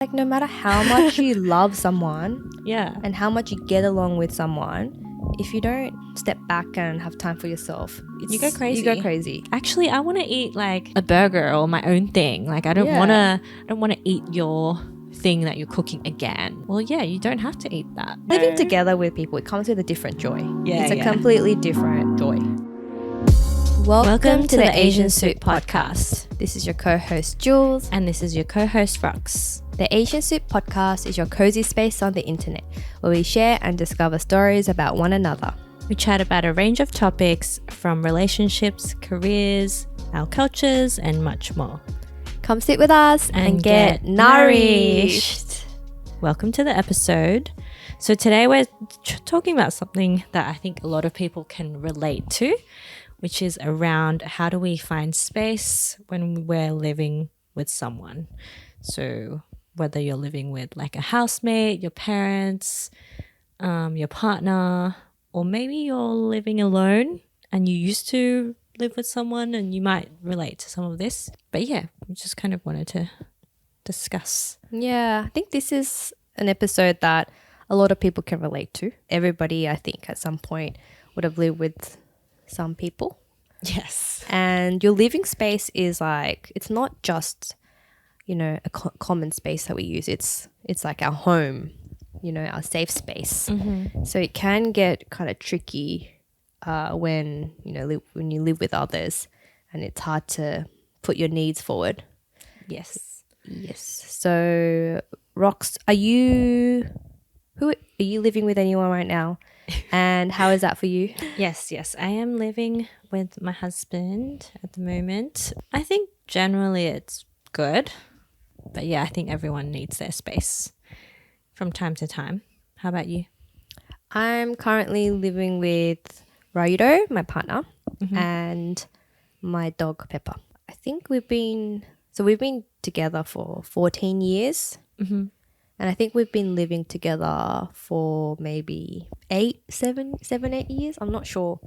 Like no matter how much you love someone Yeah. and how much you get along with someone, if you don't step back and have time for yourself, You go crazy. You go crazy. Actually, I want to eat like a burger or my own thing. Like I don't want to eat your thing that you're cooking again. Well, yeah, you don't have to eat that. Living together with people, it comes with a different joy. Yeah, it's a completely different joy. Welcome to the Asian Soup Podcast. This is your co-host Jules. And this is your co-host Rox. The Asian Soup Podcast is your cozy space on the internet where we share and discover stories about one another. We chat about a range of topics from relationships, careers, our cultures, and much more. Come sit with us and get nourished. Welcome to the episode. So today we're talking about something that I think a lot of people can relate to, which is around how do we find space when we're living with someone. So whether you're living with like a housemate, your parents, your partner, or maybe you're living alone and you used to live with someone and you might relate to some of this. But yeah, we just kind of wanted to discuss. Yeah, I think this is an episode that a lot of people can relate to. Everybody, I think, at some point would have lived with some people. Yes. And your living space is like, it's not just, you know, a common space that we use. It's like our home, you know, our safe space. Mm-hmm. So it can get kind of tricky when, you know, when you live with others and it's hard to put your needs forward. Yes. Yes. So, Rox, are you living with anyone right now? And how is that for you? Yes. I am living with my husband at the moment. I think generally it's good. But yeah, I think everyone needs their space from time to time. How about you? I'm currently living with Raido, my partner, and my dog Pepper. I think we've been together for 14 years. Mm-hmm. And I think we've been living together for maybe 8 years. I'm not sure.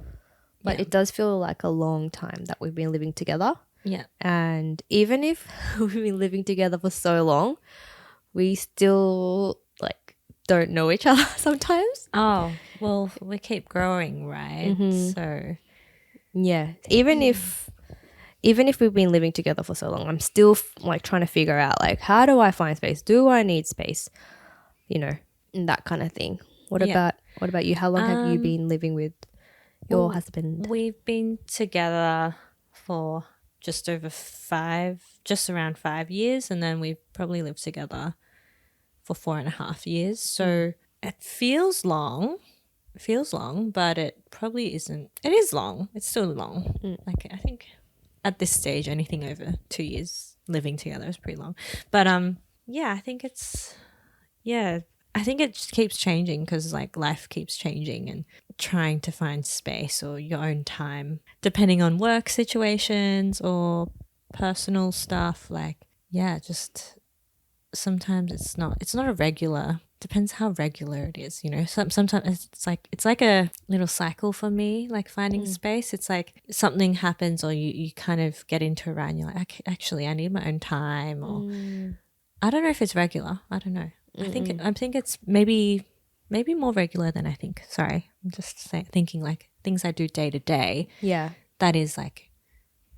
But it does feel like a long time that we've been living together. Yeah. And even if we've been living together for so long, we still like don't know each other sometimes. Oh, well, we keep growing, right? So yeah, even if we've been living together for so long, I'm still like trying to figure out like, how do I find space? Do I need space? You know, and that kind of thing. What about you? How long have you been living with your husband? We've been together for just around 5 years, and then we've probably lived together for 4.5 years. So it feels long, but it probably isn't. It is long. It's still long. Like I think at this stage, anything over 2 years living together is pretty long. But yeah, I think it just keeps changing because like life keeps changing and trying to find space or your own time, depending on work situations or personal stuff. Like, yeah, just sometimes it's not a regular. Depends how regular it is, you know. Sometimes it's like a little cycle for me, like finding space. It's like something happens or you kind of get into a rut and you're like, actually I need my own time, or I don't know if it's regular. I don't know. I think it's maybe more regular than I think. Sorry, I'm just thinking like things I do day to day. Yeah, that is like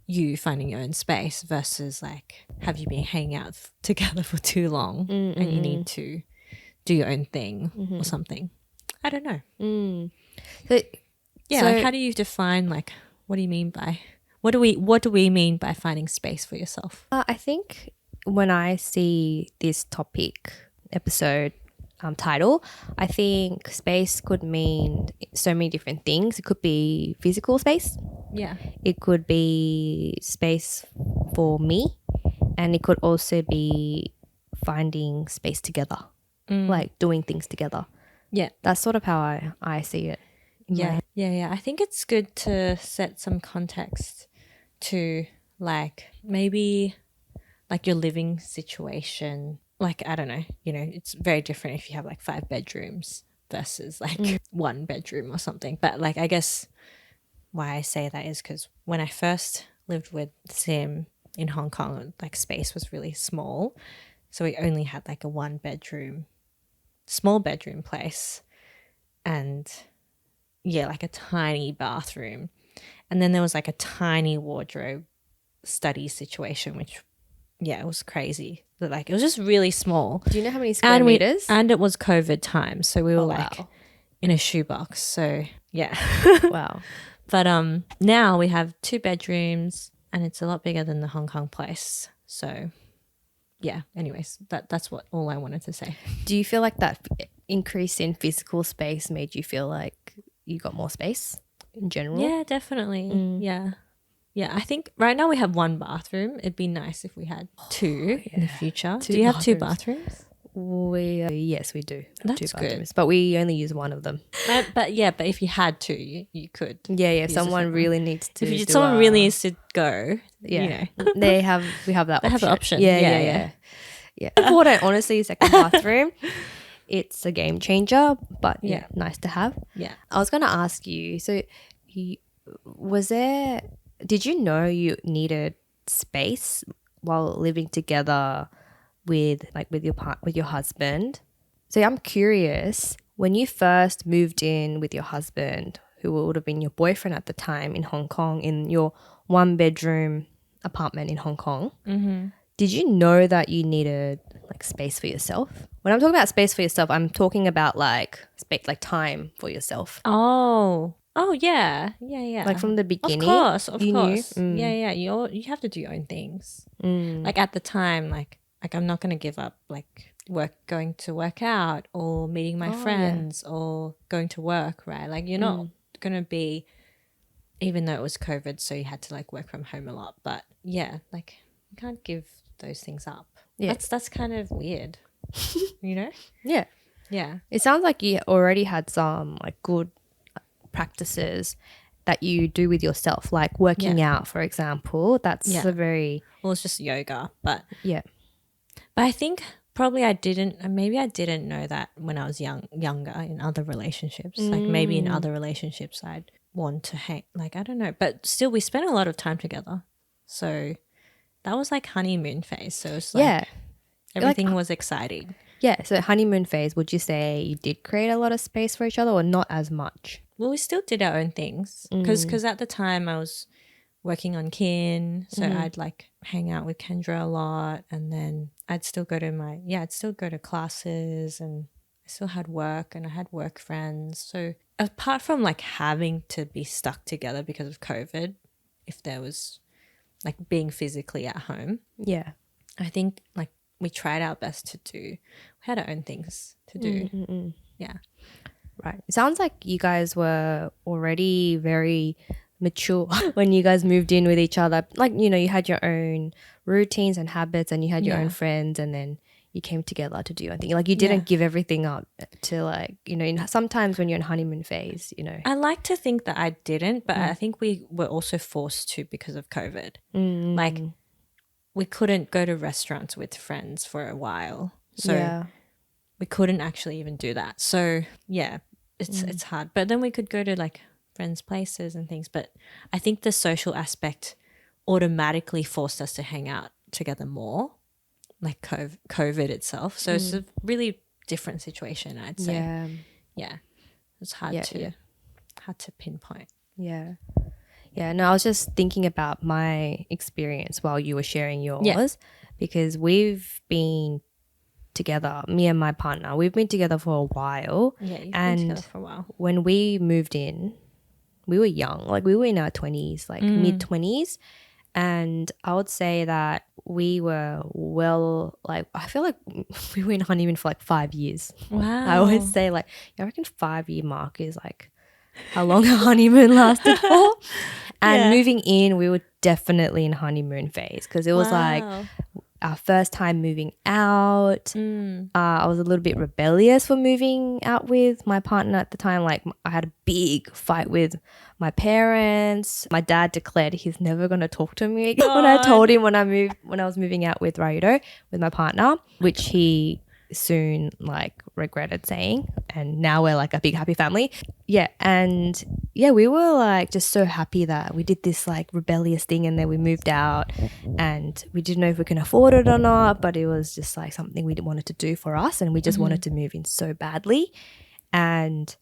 you finding your own space versus like have you been hanging out together for too long and you need to do your own thing or something. I don't know. So like how do you define like what do we mean by finding space for yourself? I think when I see this topic episode title, I think space could mean so many different things. It could be physical space. Yeah. It could be space for me, and it could also be finding space together. Like doing things together. Yeah. That's sort of how I see it. Yeah. I think it's good to set some context to like maybe like your living situation. Like, I don't know, you know, it's very different if you have like 5 bedrooms versus like 1 bedroom or something. But like, I guess why I say that is because when I first lived with Sim in Hong Kong, like space was really small. So we only had like a small bedroom place, and yeah, like a tiny bathroom. And then there was like a tiny wardrobe study situation, which, yeah, it was crazy. But like, it was just really small. Do you know how many square meters? And it was COVID time. So we were like wow. in a shoebox. So yeah. Wow. But now we have 2 bedrooms and it's a lot bigger than the Hong Kong place. So yeah, anyways, that's all I wanted to say. Do you feel like that increase in physical space made you feel like you got more space in general? Yeah, definitely. Yeah. Yeah, I think right now we have 1 bathroom. It'd be nice if we had 2 in the future. 2 Do you have 2 bathrooms. bathrooms? Yes, we do. That's 2 good. bathrooms, but we only use one of them. But if you had 2, you could. Yeah, if use the someone second really needs to. If someone really needs to go, yeah, you know. we have that. They have the option. Yeah. Important, honestly, second bathroom. It's a game changer, but yeah, nice to have. Yeah. I was gonna ask you. So, did you know you needed space while living together with your husband? So I'm curious, when you first moved in with your husband, who would have been your boyfriend at the time in Hong Kong, in your 1-bedroom apartment in Hong Kong, did you know that you needed like space for yourself? When I'm talking about space for yourself, I'm talking about like space, like time for yourself. Oh yeah. Like from the beginning, of you course. knew? Yeah. You have to do your own things. Like at the time, like I'm not gonna give up like going to work out or meeting my friends or going to work, right? Like you're not gonna be, even though it was COVID, so you had to like work from home a lot. But yeah, like you can't give those things up. Yeah. That's kind of weird, you know? Yeah. Yeah. It sounds like you already had some like good practices that you do with yourself, like working out, for example. That's a very... Well, it's just yoga, but Yeah. But I think probably I didn't know that when I was younger in other relationships. Like maybe in other relationships I'd want to hang, like I don't know. But still we spent a lot of time together. So that was like honeymoon phase. So it's like everything was exciting. Yeah. So honeymoon phase, would you say you did create a lot of space for each other or not as much? Well, we still did our own things because at the time I was working on kin, so I'd like hang out with Kendra a lot, and then I'd still go to classes, and I still had work, and I had work friends. So apart from like having to be stuck together because of COVID, if there was like being physically at home, I think like we tried our best to do. We had our own things to do. Yeah. Right. It sounds like you guys were already very mature when you guys moved in with each other. Like, you know, you had your own routines and habits and you had your own friends, and then you came together to do your own thing. Like you didn't give everything up to like, you know, sometimes when you're in honeymoon phase, you know. I like to think that I didn't, but I think we were also forced to because of COVID. Like we couldn't go to restaurants with friends for a while. So we couldn't actually even do that. So yeah, it's hard. But then we could go to like friends' places and things. But I think the social aspect automatically forced us to hang out together more, like COVID itself. So it's a really different situation, I'd say. Yeah. It's hard to pinpoint. Yeah. No, I was just thinking about my experience while you were sharing yours, because we've been together, me and my partner, we've been together for a while. Yeah, you've and been together for a while. When we moved in, we were young, like we were in our 20s, like mid-20s, and I would say that we were like I feel like we were in honeymoon for like 5 years. Wow. I always say like, I reckon 5-year mark is like how long a honeymoon lasted for. And moving in, we were definitely in honeymoon phase because it was like our first time moving out. I was a little bit rebellious for moving out with my partner at the time. Like I had a big fight with my parents. My dad declared he's never going to talk to me again when I told him when I was moving out with Raido, with my partner, which he soon like regretted saying. And now we're like a big happy family. Yeah. And yeah, we were like just so happy that we did this like rebellious thing and then we moved out and we didn't know if we can afford it or not, but it was just like something we wanted to do for us and we just wanted to move in so badly. And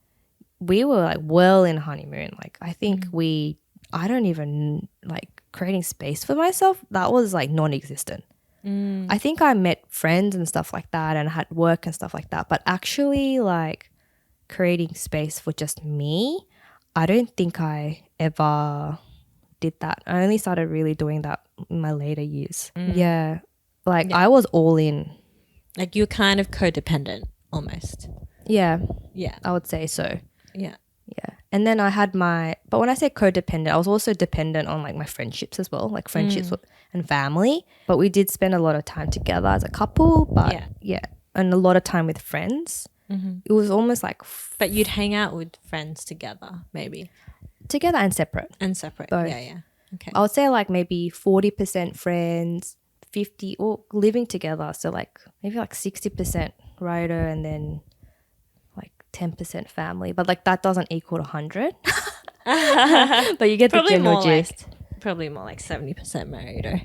we were like well in honeymoon. Like I think I don't even like creating space for myself. That was like non-existent. I think I met friends and stuff like that and had work and stuff like that. But actually like creating space for just me, I don't think I ever did that. I only started really doing that in my later years. Yeah. Like I was all in. Like you're kind of codependent almost. Yeah. Yeah. I would say so. Yeah. Yeah. And then I had but when I say codependent, I was also dependent on like my friendships as well, like friendships and family. But we did spend a lot of time together as a couple, but yeah. And a lot of time with friends. It was almost like But you'd hang out with friends together, maybe. together and separate. And separate. Both. Yeah. Okay. I would say like maybe 40% friends, 50 or living together. So like maybe like 60% writer and then like 10% family. But like that doesn't equal 100. But you get the general gist. Probably more like 70% married or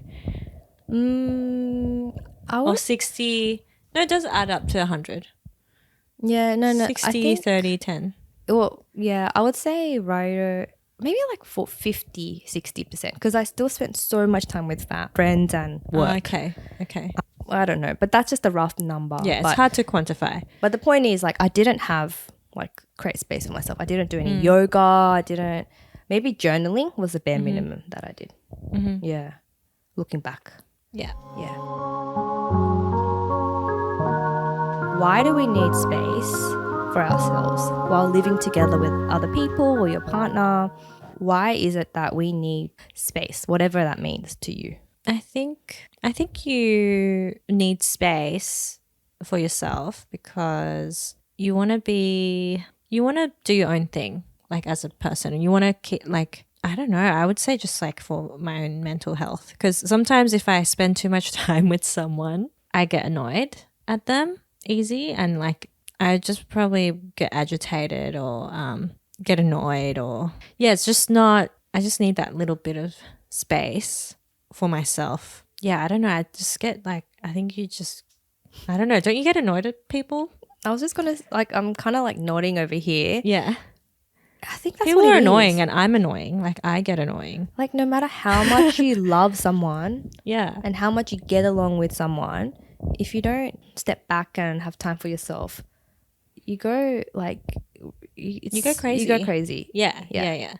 I or would, 60. No, it does add up to 100. yeah, no. 60, I think, 30, 10. well, yeah, I would say writer maybe like for 50, 60% because I still spent so much time with friends and work. Okay. I don't know, but that's just a rough number. Yeah, it's hard to quantify. But the point is, like, I didn't have like create space for myself. I didn't do any yoga. I didn't. Maybe journaling was the bare minimum that I did. Yeah, looking back. Yeah. Yeah. Why do we need space for ourselves while living together with other people or your partner? Why is it that we need space, whatever that means to you? I think you need space for yourself because you want to do your own thing, like as a person, and you want to keep, like, I don't know, I would say just like for my own mental health, because sometimes if I spend too much time with someone, I get annoyed at them easy, and like I just probably get agitated or get annoyed, or yeah, it's just not, I just need that little bit of space for myself. Yeah, I don't know, I just get like, I think you just, I don't know, don't you get annoyed at people? I was just gonna like, I'm kind of like nodding over here. Yeah. I think that's People what are it annoying is. and I'm annoying. Like I get annoying. Like no matter how much you love someone Yeah. and how much you get along with someone, if you don't step back and have time for yourself, you go like You go crazy. You go crazy. Yeah.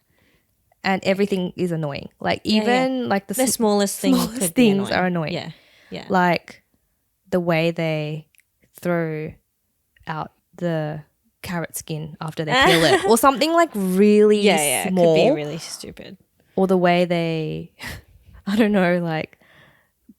And everything is annoying. Like even like the smallest things smallest things are annoying. Yeah. Like the way they throw out the carrot skin after they peel it, or something like really small. It could be really stupid. Or the way they, I don't know, like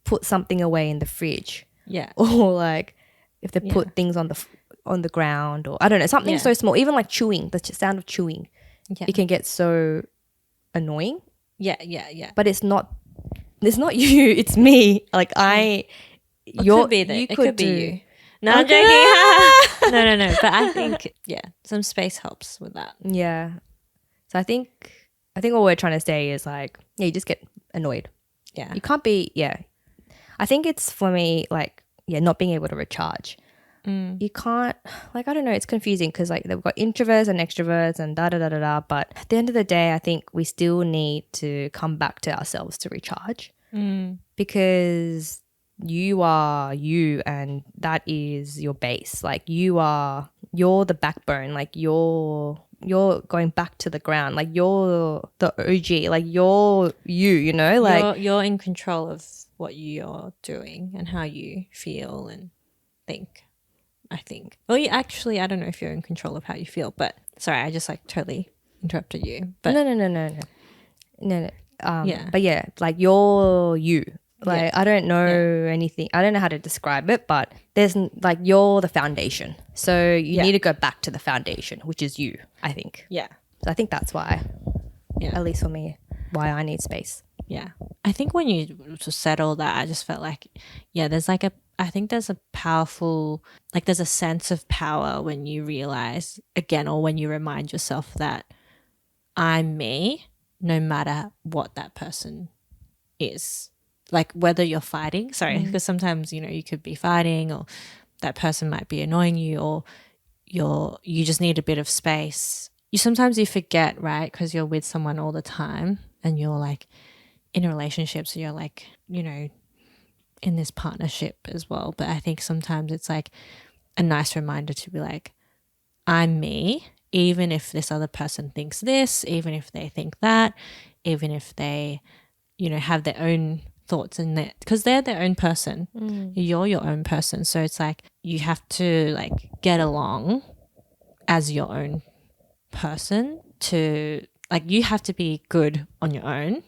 put something away in the fridge. Yeah. Or like if they put things on the ground, or I don't know, something so small. Even like chewing, the sound of chewing, it can get so annoying. Yeah. But it's not you, it's me. Like It could be that. It could be you. No, I'm joking. No. But I think, some space helps with that. Yeah. So I think what we're trying to say is like, you just get annoyed. Yeah. You can't be, I think it's for me, like, not being able to recharge. You can't, like, I don't know, it's confusing because like they've got introverts and extroverts and da-da-da-da-da. But at the end of the day, I think we still need to come back to ourselves to recharge because you are you, and that is your base. Like you're the backbone. Like you're going back to the ground. Like you're the OG. Like you're you know, like you're in control of what you're doing and how you feel and think, I think. Well, you actually, I don't know if you're in control of how you feel, but sorry, I just like totally interrupted you. But no. Yeah. But yeah, like you're you. Like I don't know anything. I don't know how to describe it, but there's like you're the foundation. So you need to go back to the foundation, which is you, I think. Yeah. So I think that's why, at least for me, why I need space. Yeah. I think when you said all that, I just felt like, there's like I think there's a powerful, like there's a sense of power when you realize again, or when you remind yourself that I'm me no matter what that person is. Like whether you're fighting, sorry, because sometimes, you know, you could be fighting or that person might be annoying you, or you just need a bit of space. Sometimes you forget, right? Because you're with someone all the time and you're like in a relationship, so you're like, you know, in this partnership as well. But I think sometimes it's like a nice reminder to be like, I'm me, even if this other person thinks this, even if they think that, even if they, you know, have their own thoughts in that, because they're their own person. You're your own person. So it's like you have to like get along as your own person to, like, you have to be good on your own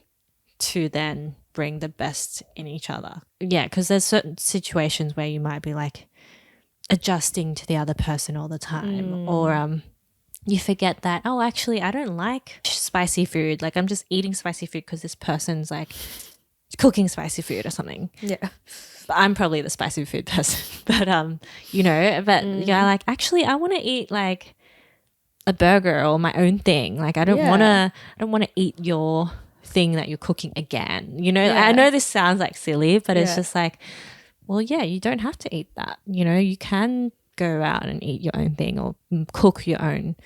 to then bring the best in each other. Yeah, because there's certain situations where you might be like adjusting to the other person all the time, or you forget that, oh, actually I don't like spicy food, like I'm just eating spicy food because this person's like cooking spicy food or something. Yeah. But I'm probably the spicy food person. But you know, but yeah, like actually I want to eat like a burger or my own thing. Like I don't want to eat your thing that you're cooking again. You know, I know this sounds like silly, but it's just like, well, yeah, you don't have to eat that. You know, you can go out and eat your own thing or cook your own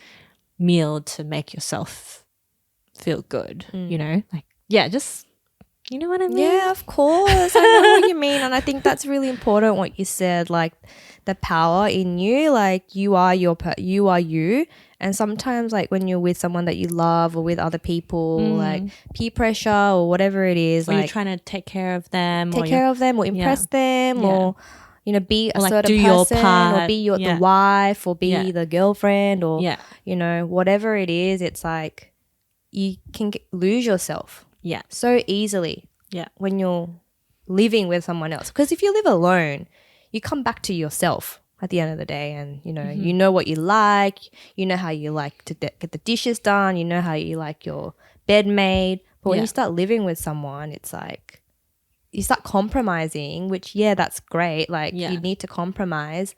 meal to make yourself feel good. You know, like, yeah, just, you know what I mean? Yeah, of course. I know what you mean. And I think that's really important what you said, like the power in you, like you are you are you. And sometimes like when you're with someone that you love or with other people, like peer pressure or whatever it is, or like you're trying to take care of them, or impress them, or you know, be a like certain do your person, part. or be the wife, or be the girlfriend, or you know, whatever it is. It's like you can lose yourself so easily when you're living with someone else. Because if you live alone, you come back to yourself at the end of the day, and you know, you know what you like, you know how you like to get the dishes done, you know how you like your bed made. But when you start living with someone, it's like you start compromising, which that's great, like you need to compromise,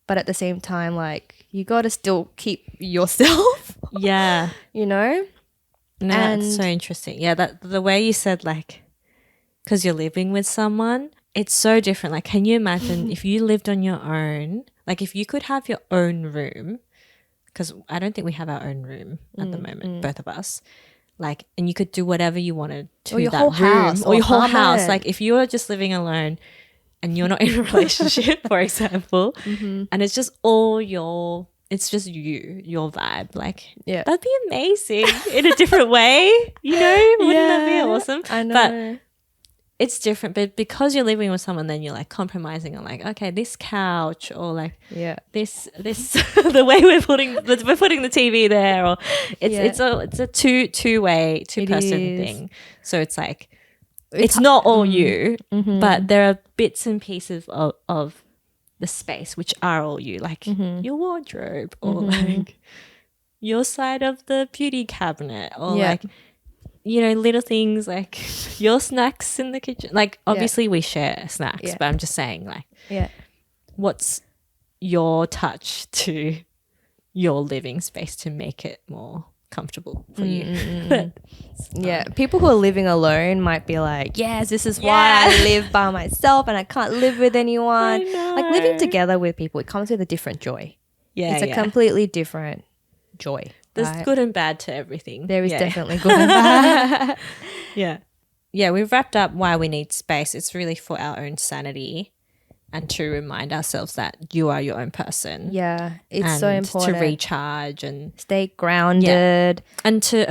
but at the same time, like you got to still keep yourself. You know. No, that's so interesting. Yeah, that the way you said, like, because you're living with someone, it's so different. Like, can you imagine if you lived on your own? Like, if you could have your own room, because I don't think we have our own room at the moment, both of us. Like, and you could do whatever you wanted to or your that whole room, house, or your whole house. Like, if you were just living alone and you're not in a relationship, for example, and it's just all it's just your vibe. Like, that'd be amazing in a different way, you know? Wouldn't that be awesome? I know. But it's different. But because you're living with someone, then you're like compromising on like, okay, this couch, or like this the way we're putting the TV there, or it's a two-way, two-person thing. So it's like it's not all you, but there are bits and pieces of the space which are all you, like your wardrobe, or like your side of the beauty cabinet, or like, you know, little things like your snacks in the kitchen. Like obviously we share snacks, but I'm just saying, like, what's your touch to your living space to make it more comfortable for you? People who are living alone might be like, yes, this is why I live by myself and I can't live with anyone. Like living together with people, it comes with a different joy. It's a completely different joy. There's good and bad to everything. There is definitely good and bad. Yeah, we've wrapped up why we need space. It's really for our own sanity and to remind ourselves that you are your own person. Yeah, it's so important. To recharge and stay grounded. And to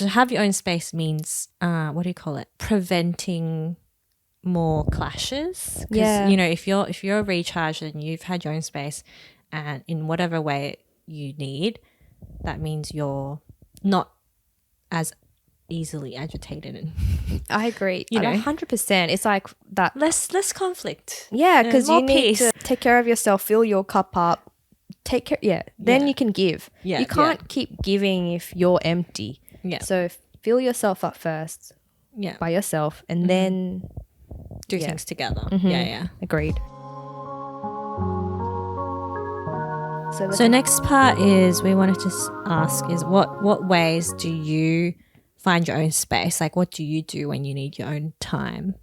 have your own space means, what do you call it? Preventing more clashes. Because, you know, if you're recharged and you've had your own space and in whatever way you need, that means you're not as easily agitated. And I agree. You know, 100%. It's like that less conflict. Yeah, because you need to take care of yourself, fill your cup up, take care. Then you can give. You can't keep giving if you're empty. So fill yourself up first. By yourself, and then do things together. Agreed. So next part is we wanted to ask is what ways do you find your own space? Like what do you do when you need your own time?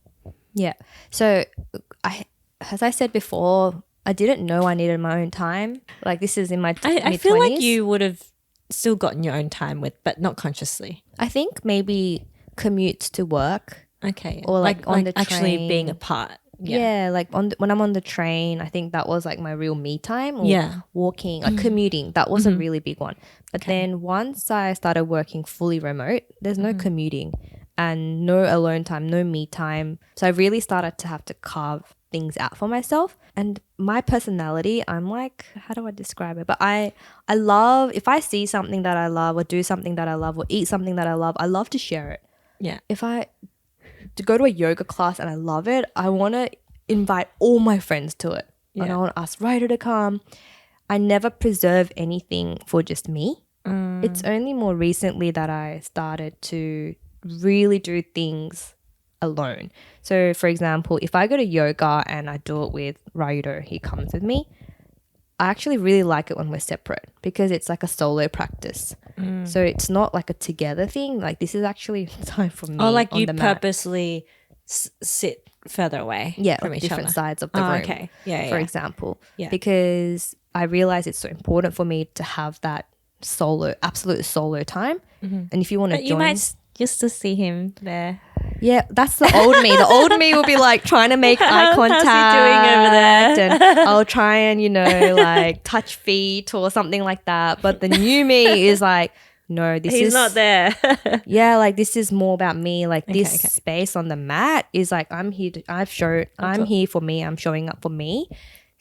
Yeah. So as I said before, I didn't know I needed my own time. Like this is in my I mid-20s. feel like you would have still gotten your own time but not consciously. I think maybe commutes to work. Okay. Or like on the actually train. being apart. Yeah, like when I'm on the train, I think that was like my real me time. Or walking, like commuting, that was a really big one. But then once I started working fully remote, there's no commuting and no alone time, no me time. So I really started to have to carve things out for myself. And my personality, I'm like, how do I describe it? But I love, if I see something that I love or do something that I love or eat something that I love to share it. Yeah. If I to go to a yoga class and I love it, I want to invite all my friends to it. Yeah. And I want to ask Ryder to come. I never preserve anything for just me. It's only more recently that I started to really do things alone. So, for example, if I go to yoga and I do it with Ryder, he comes with me. I actually really like it when we're separate because it's like a solo practice. So it's not like a together thing. Like this is actually time for me. Or like on you the mat. purposely sit further away from like each different other. sides of the room. Okay. Yeah. For example. Yeah. Because I realize it's so important for me to have that absolute solo time. And if you want to But join. you might just to see him there. Yeah, that's the old me. The old me will be like trying to make eye contact. How's he doing over there? And I'll try and, like touch feet or something like that. But the new me is like, no, He's not there. Yeah, like this is more about me. Like this okay. space on the mat is like I'm here. I'm here for me. I'm showing up for me.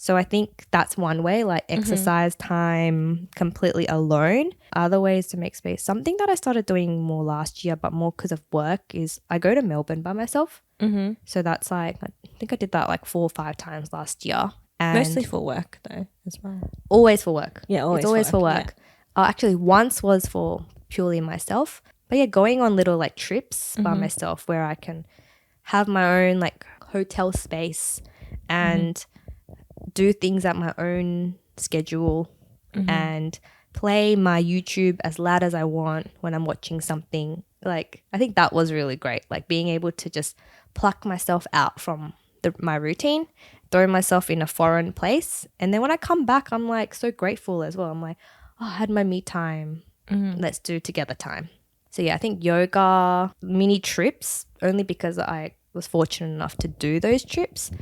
So I think that's one way, like exercise time completely alone. Other ways to make space. Something that I started doing more last year, but more because of work, is I go to Melbourne by myself. So that's like, I think I did that like 4 or 5 times last year. And Mostly for work though as well. always for work. Yeah, It's always for work. Actually, once was for purely myself. But yeah, going on little like trips by myself where I can have my own like hotel space and do things at my own schedule and play my YouTube as loud as I want when I'm watching something. Like, I think that was really great. Like being able to just pluck myself out from my routine, throw myself in a foreign place. And then when I come back, I'm like so grateful as well. I'm like, oh, I had my me time. Let's do together time. So yeah, I think yoga, mini trips, only because I was fortunate enough to do those trips.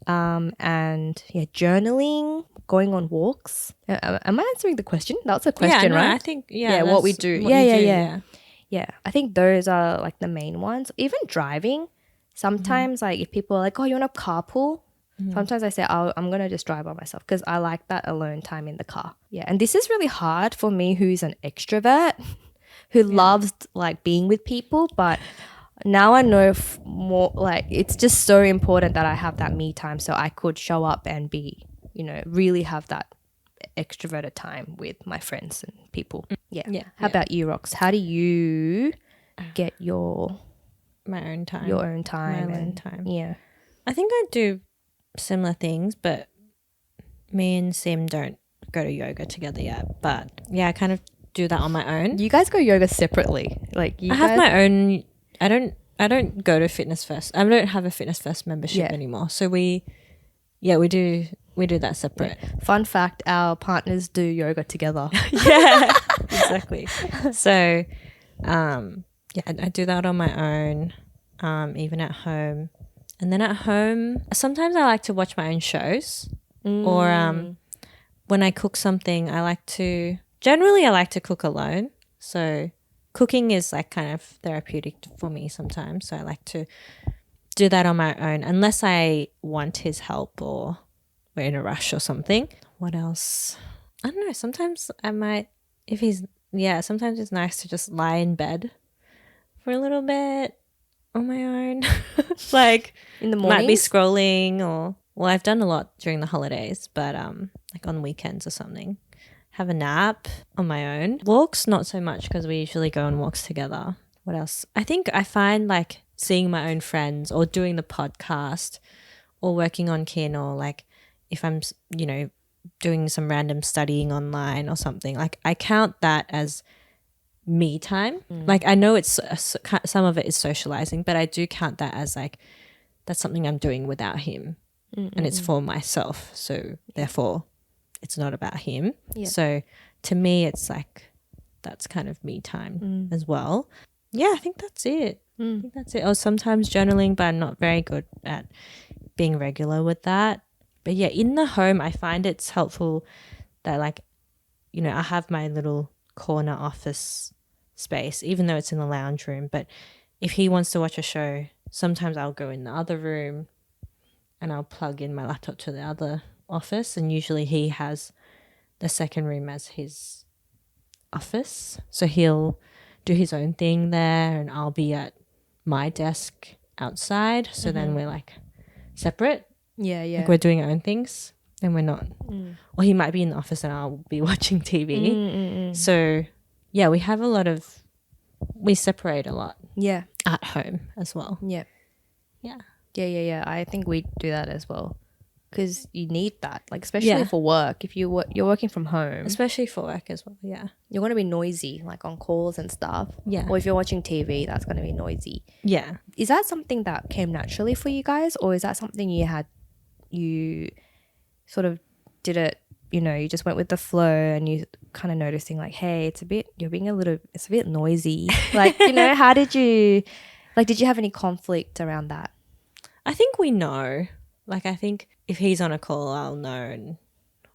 And yeah, journaling, going on walks. Am I answering the question? That's a question, right? I think what we do. Yeah. I think those are like the main ones. Even driving. Sometimes like if people are like, oh, you want to carpool? Sometimes I say, oh, I'm going to just drive by myself because I like that alone time in the car. Yeah. And this is really hard for me who's an extrovert who loves like being with people. But now I know more like it's just so important that I have that me time so I could show up and be, really have that extroverted time with my friends and people. Yeah. How about you, Rox? How do you get my own time? Your own time. My own time. Yeah. I think I do similar things, but me and Sim don't go to yoga together yet. But yeah, I kind of do that on my own. You guys go yoga separately. Like I have my own. I don't go to Fitness First. I don't have a Fitness First membership anymore. So we do that separate. Yeah. Fun fact: our partners do yoga together. Yeah, exactly. So, I do that on my own, even at home. And then at home, sometimes I like to watch my own shows, or when I cook something, I like to cook alone. So cooking is like kind of therapeutic for me sometimes. So I like to do that on my own unless I want his help or we're in a rush or something. What else? I don't know. Sometimes I might, sometimes it's nice to just lie in bed for a little bit on my own. Like in the morning, might be scrolling I've done a lot during the holidays, but like on weekends or something. Have a nap on my own. Walks, not so much because we usually go on walks together. What else? I think I find like seeing my own friends or doing the podcast or working on kin or like if I'm, doing some random studying online or something, like I count that as me time. Like I know it's some of it is socializing, but I do count that as like that's something I'm doing without him, and it's for myself. So therefore, it's not about him. Yeah. So to me, it's like that's kind of me time as well. Yeah, I think that's it. I think that's it. Or sometimes journaling, but I'm not very good at being regular with that. But yeah, in the home, I find it's helpful that like, you know, I have my little corner office space, even though it's in the lounge room. But if he wants to watch a show, sometimes I'll go in the other room and I'll plug in my laptop to the other office. And usually he has the second room as his office. So he'll do his own thing there and I'll be at my desk outside. So then we're like separate. Yeah, yeah. Like we're doing our own things and we're not. Or he might be in the office and I'll be watching TV. So yeah, we separate a lot Yeah. at home as well. Yeah. Yeah. Yeah. I think we do that as well. Because you need that, like especially Yeah. for work. If you're working from home, Especially for work as well. Yeah. you're going to be noisy, like on calls and stuff. Yeah. Or if you're watching TV, that's going to be noisy. Yeah. Is that something that came naturally for you guys, or is that something you sort of did it? You know, you just went with the flow, and you kind of noticing like, hey, it's a bit noisy. Like, you know, how did you have any conflict around that? I think we know. Like, I think if he's on a call, I'll know and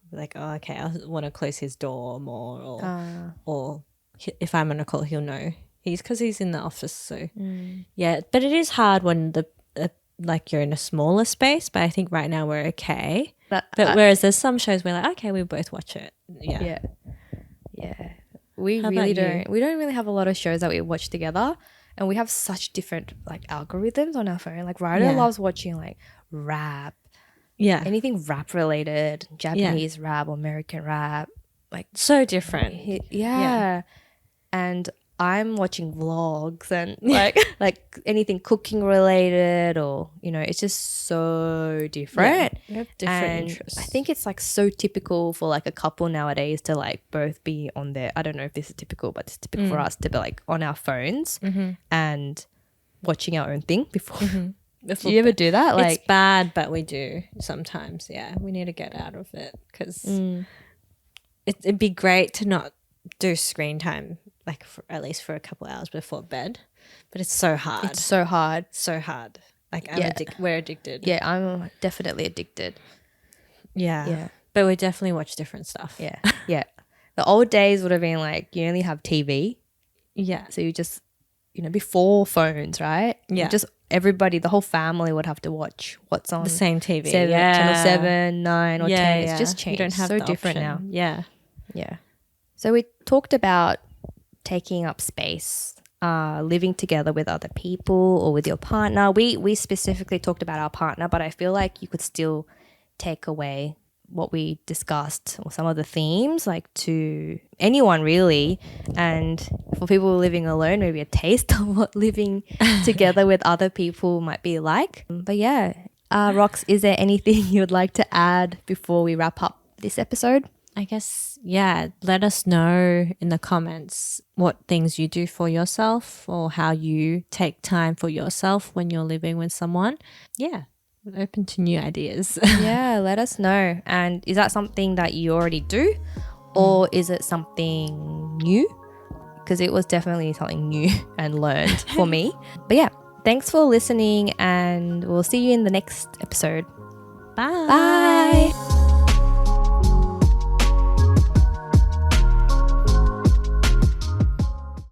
be like, oh, okay, I want to close his door more. Or if I'm on a call, he'll know. Because he's in the office. So, yeah. But it is hard when like you're in a smaller space. But I think right now we're okay. But whereas there's some shows where like, okay, we both watch it. Yeah. Yeah. We How really about you? don't. We don't really have a lot of shows that we watch together, and we have such different like algorithms on our phone. Like Ryder loves watching like rap, Yeah. anything rap related, Japanese rap, or American rap. Like So different. yeah. And I'm watching vlogs and like like anything cooking related, or you know, it's just so different. Yeah, we have different And interests. I think it's like so typical for like a couple nowadays to like both be on their, I don't know if this is typical, but it's typical for us to be like on our phones and watching our own thing before. Do you ever do that? Like, it's bad, but we do sometimes. Yeah, we need to get out of it because it'd be great to not do screen time like at least for a couple hours before bed, but it's so hard. it's so hard. So hard. Like we're addicted. Yeah, I'm definitely addicted. Yeah. But we definitely watch different stuff. Yeah. Yeah. The old days would have been like you only have TV. Yeah. So you just, you know, before phones, right? Yeah. Just everybody, the whole family would have to watch what's on The same TV. Channel 7, 9 or 10. Yeah. It's just changed. You don't have so the different option. now. Yeah. Yeah. So we talked about taking up space, living together with other people or with your partner. We specifically talked about our partner, but I feel like you could still take away what we discussed or some of the themes like to anyone really, and for people living alone, maybe a taste of what living together with other people might be like. But yeah, Rox, is there anything you would like to add before we wrap up this episode? I guess, yeah, let us know in the comments what things you do for yourself or how you take time for yourself when you're living with someone. Yeah, we're open to new ideas. Yeah, let us know. And is that something that you already do, or is it something new? Because it was definitely something new and learned for me. But yeah, thanks for listening, and we'll see you in the next episode. Bye. Bye.